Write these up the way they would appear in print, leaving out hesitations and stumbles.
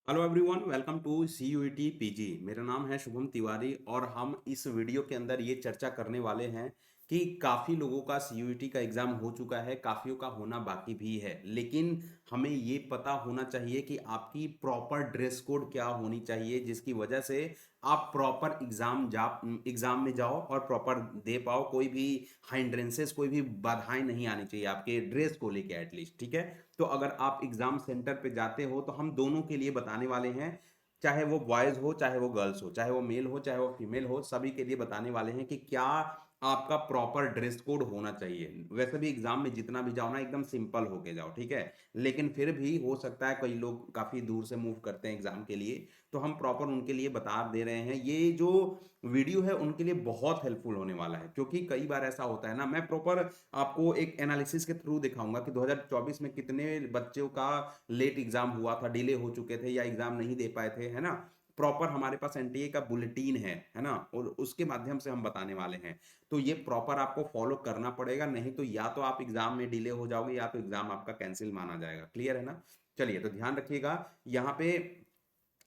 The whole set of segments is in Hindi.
Hello everyone, welcome to C U T PG. मेरा नाम है शुभम तिवारी और हम इस वीडियो के अंदर ये चर्चा करने वाले हैं कि काफ़ी लोगों का सी यू टी का एग्ज़ाम हो चुका है, काफ़ियों का होना बाकी भी है। लेकिन हमें ये पता होना चाहिए कि आपकी प्रॉपर ड्रेस कोड क्या होनी चाहिए, जिसकी वजह से आप प्रॉपर एग्ज़ाम में जाओ और प्रॉपर दे पाओ। कोई भी हाइंड्रेंसेस, कोई भी बाधाएं नहीं आनी चाहिए आपके ड्रेस को लेके एटलीस्ट, ठीक है। तो अगर आप एग्जाम सेंटर पे जाते हो तो हम दोनों के लिए बताने वाले हैं, चाहे वो बॉयज हो चाहे वो गर्ल्स हो, चाहे वो मेल हो चाहे वो फीमेल हो, सभी के लिए बताने वाले हैं कि क्या आपका प्रॉपर ड्रेस कोड होना चाहिए। वैसे भी एग्जाम में जितना भी जाओ ना, एकदम सिंपल होके जाओ, ठीक है। लेकिन फिर भी हो सकता है कई लोग काफी दूर से मूव करते हैं एग्जाम के लिए, तो हम प्रॉपर उनके लिए बता दे रहे हैं। ये जो वीडियो है उनके लिए बहुत हेल्पफुल होने वाला है, क्योंकि कई बार ऐसा होता है ना, मैं प्रॉपर आपको एक एनालिसिस के थ्रू दिखाऊंगा कि 2024 में कितने बच्चों का लेट एग्जाम हुआ था, डिले हो चुके थे या एग्जाम नहीं दे पाए थे, है ना। प्रॉपर हमारे पास एनटीए का बुलेटिन है ना, और उसके माध्यम से हम बताने वाले हैं। तो ये प्रॉपर आपको फॉलो करना पड़ेगा, नहीं तो या तो आप एग्जाम में डिले हो जाओगे या तो एग्जाम आपका कैंसिल माना जाएगा। क्लियर है ना। चलिए, तो ध्यान रखिएगा। यहाँ पे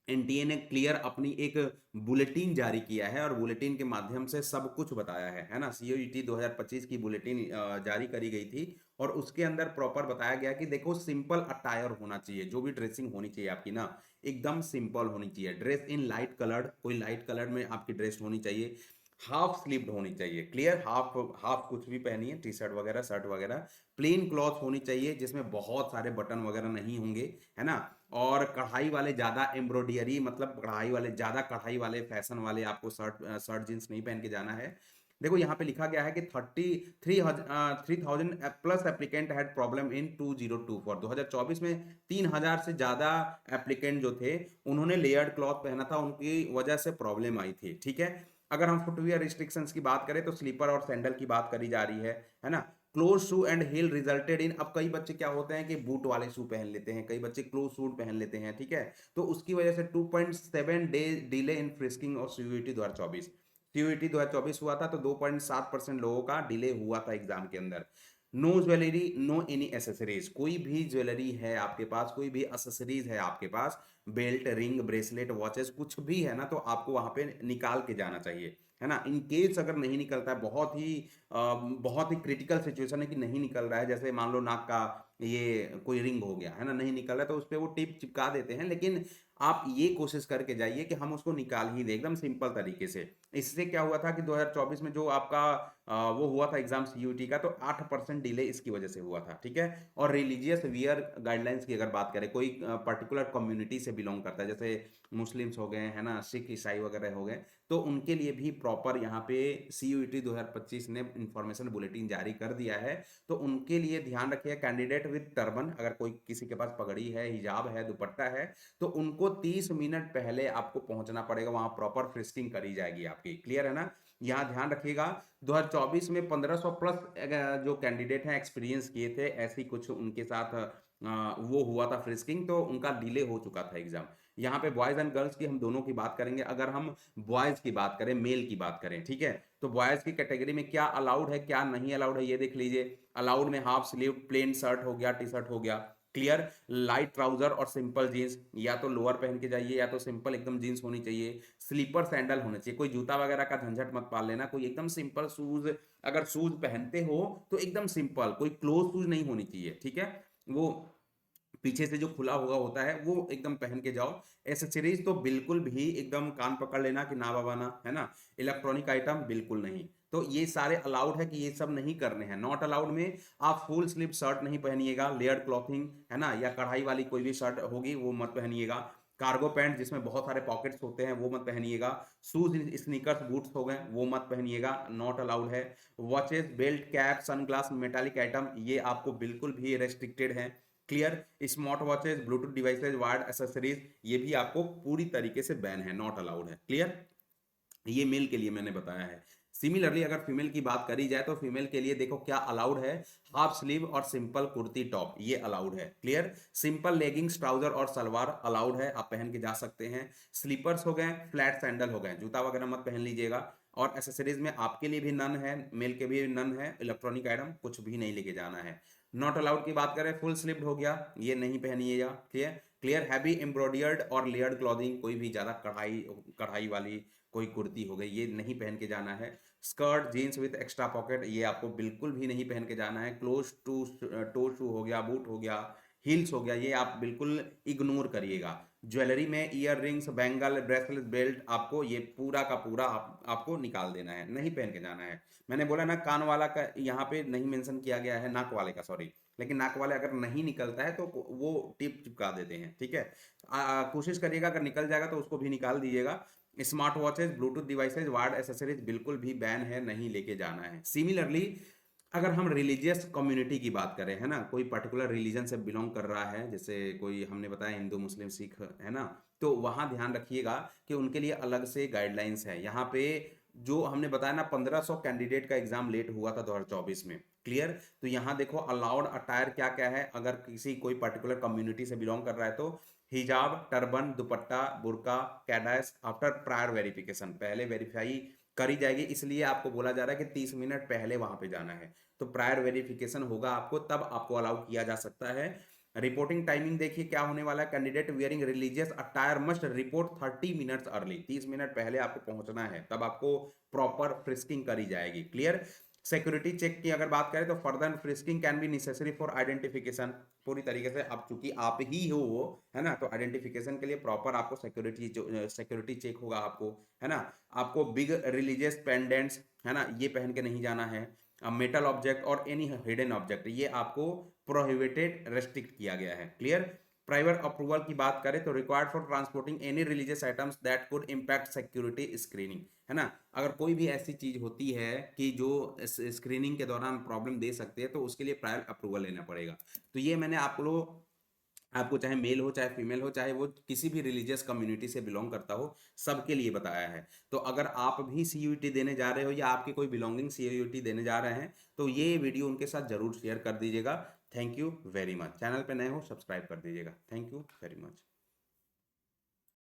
एनटीए ने क्लियर अपनी एक बुलेटिन जारी किया है और बुलेटिन के माध्यम से सब कुछ बताया है ना। सीओईटी 2025 की बुलेटिन जारी करी गई थी और उसके अंदर प्रॉपर बताया गया कि देखो, सिंपल अटायर होना चाहिए, जो भी ड्रेसिंग होनी चाहिए आपकी ना, एकदम सिंपल होनी चाहिए। ड्रेस इन लाइट कलर्ड, कोई लाइट कलर में आपकी ड्रेस होनी चाहिए। हाफ स्लीव्ड होनी चाहिए, क्लियर। हाफ हाफ कुछ भी पहनिए, टी शर्ट वगैरह, शर्ट वगैरह। प्लेन क्लॉथ होनी चाहिए जिसमें बहुत सारे बटन वगैरह नहीं होंगे, है ना। और कढ़ाई वाले, ज्यादा एम्ब्रॉयडरी, मतलब कढ़ाई वाले, ज्यादा कढ़ाई वाले फैशन वाले आपको शर्ट शर्ट जींस नहीं पहन के जाना है। देखो, यहाँ पे लिखा गया है कि 3,000 plus applicant had problem in 2024। 2024 में 3,000 से ज्यादा एप्लीकेंट जो थे, उन्होंने लेयर्ड क्लॉथ पहना था, उनकी वजह से प्रॉब्लम आई थी, ठीक है। अगर हम फुटवियर रिस्ट्रिक्शंस की बात करें तो स्लीपर और सैंडल की बात करी जा रही है ना। Close shoe and heel resulted in, अब कई बच्चे क्या होते हैं कि बूट वाले शू पहन लेते हैं, कई बच्चे क्लोज शू पहन लेते हैं, ठीक है। तो उसकी वजह से 2.7 डे डिले इन फ्रिस्किंग और सीयूईटी 2024। सीयूईटी 2024 हुआ था तो 2.7% लोगों का डिले हुआ था एग्जाम के अंदर। No jewellery, no any accessories, कोई भी ज्वेलरी है आपके पास, कोई भी एसेसरीज है आपके पास, बेल्ट, रिंग, ब्रेसलेट, वॉचेस, कुछ भी है ना, तो आपको वहां पे निकाल के जाना चाहिए, है ना। इन केस अगर नहीं निकलता है, बहुत ही क्रिटिकल सिचुएशन है कि नहीं निकल रहा है, जैसे मान लो नाक का ये कोई रिंग हो गया है ना, नहीं निकल रहा है, तो उस पर वो टिप चिपका देते हैं। लेकिन आप ये कोशिश करके जाइए कि हम उसको निकाल ही दें एकदम सिंपल तरीके से। इससे क्या हुआ था कि 2024 में जो आपका वो हुआ था एग्जाम सीयूटी का, तो 8% डिले इसकी वजह से हुआ था, ठीक है। और रिलीजियस वियर गाइडलाइंस की अगर बात करें, कोई पर्टिकुलर कम्युनिटी से बिलोंग करता है, जैसे मुस्लिम्स हो गए, है ना, सिख ईसाई वगैरह हो गए, तो उनके लिए भी प्रॉपर यहाँ पे सीयूईटी 2025 ने इंफॉर्मेशन बुलेटिन जारी कर दिया है। तो उनके लिए ध्यान रखिए, कैंडिडेट विद टर्बन, अगर कोई किसी के पास पगड़ी है, हिजाब है, दुपट्टा है, तो उनको 30 मिनट पहले आपको पहुंचना पड़ेगा, वहां प्रॉपर फ्रिस्किंग करी जाएगी आपकी। क्लियर है ना। यहाँ ध्यान रखिएगा, 2024 में 1500 प्लस जो कैंडिडेट हैं एक्सपीरियंस किए थे, ऐसी कुछ उनके साथ वो हुआ था फ्रिस्किंग, तो उनका डिले हो चुका था एग्जाम। यहाँ पे बॉयज एंड गर्ल्स की हम दोनों की बात करेंगे। अगर हम बॉयज की बात करें, मेल की बात करें, ठीक है, तो बॉयज की कैटेगरी में क्या अलाउड है क्या नहीं अलाउड है, ये देख लीजिए। अलाउड में हाफ स्लीव प्लेन शर्ट हो गया, टी शर्ट हो गया, क्लियर। लाइट ट्राउजर और सिंपल जींस, या तो लोअर पहन के जाइए या तो सिंपल एकदम जींस होनी चाहिए। स्लीपर सैंडल होने चाहिए, कोई जूता वगैरह का झंझट मत पाल लेना, कोई एकदम सिंपल शूज, अगर शूज पहनते हो तो एकदम सिंपल, कोई क्लोज शूज नहीं होनी चाहिए, ठीक है। वो पीछे से जो खुला हुआ होता है वो एकदम पहन के जाओ। एसेसरीज तो बिल्कुल भी एकदम कान पकड़ लेना कि ना बाबा ना, है ना। इलेक्ट्रॉनिक आइटम बिल्कुल नहीं। तो ये सारे अलाउड है कि ये सब नहीं करने हैं। नॉट अलाउड में आप फुल स्लीव शर्ट नहीं पहनिएगा, लेयर्ड क्लॉथिंग, है ना, या कढ़ाई वाली कोई भी शर्ट होगी वो मत पहनिएगा। कार्गो पैंट जिसमें बहुत सारे पॉकेट्स होते हैं वो मत पहनिएगा। शूज, स्नीकर्स, बूट्स हो गए वो मत पहनिएगा, नॉट अलाउड है। Watches, belt, cap, sunglass, metallic item, ये आपको बिल्कुल भी रेस्ट्रिक्टेड है। Clear. Smart watches, Bluetooth devices, wired accessories, ये भी आपको पूरी तरीके से बैन है, नॉट अलाउड है। क्लियर। ये मेल के लिए मैंने बताया है। सिमिलरली अगर फीमेल की बात करी जाए तो फीमेल के लिए देखो क्या अलाउड है। हाफ स्लीव और सिंपल कुर्ती टॉप, ये अलाउड है, क्लियर। सिंपल लेगिंग्स, ट्राउजर और सलवार अलाउड है, आप पहन के जा सकते हैं। स्लीपर्स हो गए, फ्लैट सैंडल हो गए, जूता वगैरह मत पहन लीजिएगा। और एसेसरीज में आपके लिए भी नन है, मेल के भी नन है। इलेक्ट्रॉनिक आइटम कुछ भी नहीं लेके जाना है। नॉट अलाउड की बात करें, फुल स्लीव्ड हो गया, ये नहीं पहनिएगा, ठीक है। क्लियर। हैवी एम्ब्रॉयडर्ड और लेयर्ड क्लॉथिंग, कोई भी ज़्यादा कढ़ाई कढ़ाई वाली कोई कुर्ती हो गई, ये नहीं पहन के जाना है। Skirt jeans with extra pocket, ये आपको बिल्कुल भी नहीं पहन के जाना है। क्लोज टू टो शू हो गया, बूट हो गया, हील्स हो गया, ये आप बिल्कुल इग्नोर करिएगा। ज्वेलरी में year rings, bangle, bracelet, belt, आपको ये पूरा का पूरा आपको निकाल देना है, नहीं पहन के जाना है। मैंने बोला ना कान वाला का यहाँ पे नहीं मेंशन किया गया है, नाक वाले का सॉरी, लेकिन नाक वाले अगर नहीं निकलता है तो वो टिप चिपका देते हैं, ठीक है। कोशिश करिएगा अगर निकल जाएगा तो उसको भी निकाल दीजिएगा। Smart watches, Bluetooth devices, ward accessories बिल्कुल भी बैन है, नहीं लेके जाना है। सिमिलरली अगर हम रिलीजियस कम्युनिटी की बात करें, है ना, कोई पर्टिकुलर रिलीजन से बिलोंग कर रहा है, जैसे कोई हमने बताया हिंदू मुस्लिम सिख, है ना, तो वहाँ ध्यान रखिएगा कि उनके लिए अलग से गाइडलाइंस है। यहाँ पे जो हमने बताया ना 1500 कैंडिडेट का एग्जाम लेट हुआ था 2024 में, क्लियर। तो यहाँ देखो अलाउड अटायर क्या क्या है, अगर किसी कोई पर्टिकुलर कम्युनिटी से बिलोंग कर रहा है तो हिजाब, टर्बन, दुपट्टा, बुर्का, कैडास आफ्टर प्रायर वेरिफिकेशन, पहले वेरीफाई करी जाएगी, इसलिए आपको बोला जा रहा है कि 30 मिनट पहले वहां पे जाना है। तो प्रायर वेरिफिकेशन होगा आपको, तब आपको अलाउ किया जा सकता है। रिपोर्टिंग टाइमिंग देखिए क्या होने वाला है। Candidate wearing religious attire must report 30 minutes early, 30 minute पहले आपको पहुंचना है, तब आपको प्रॉपर फ्रिस्किंग करी जाएगी, क्लियर। सिक्योरिटी चेक की अगर बात करें तो further frisking can be necessary for identification, पूरी तरीके से अब चूंकि आप ही हो वो, है ना, तो आइडेंटिफिकेशन के लिए प्रॉपर आपको सिक्योरिटी चेक होगा आपको, है ना। आपको बिग रिलीजियस पेंडेंट्स, है ना, ये पहन के नहीं जाना है। मेटल ऑब्जेक्ट और एनी हिडन ऑब्जेक्ट, ये आपको प्रोहिबिटेड, रेस्ट्रिक्ट किया गया है, क्लियर। प्राइवेट अप्रूवल की बात करें तो required for transporting any religious items that could impact security screening, है ना। अगर कोई भी ऐसी चीज होती है कि जो स्क्रीनिंग के दौरान प्रॉब्लम दे सकती है तो उसके लिए प्रायर अप्रूवल लेना पड़ेगा। तो ये मैंने आपको चाहे मेल हो चाहे फीमेल हो, चाहे वो किसी भी रिलीजियस कम्युनिटी से बिलोंग करता हो, सबके लिए बताया है। तो अगर आप भी सीयूईटी देने जा रहे हो या आपके कोई बिलोंगिंग सीयूईटी देने जा रहे हैं तो ये वीडियो उनके साथ जरूर शेयर कर दीजिएगा। Thank you very much. Channel पे नए हो सब्सक्राइब कर दीजिएगा। Thank you very much.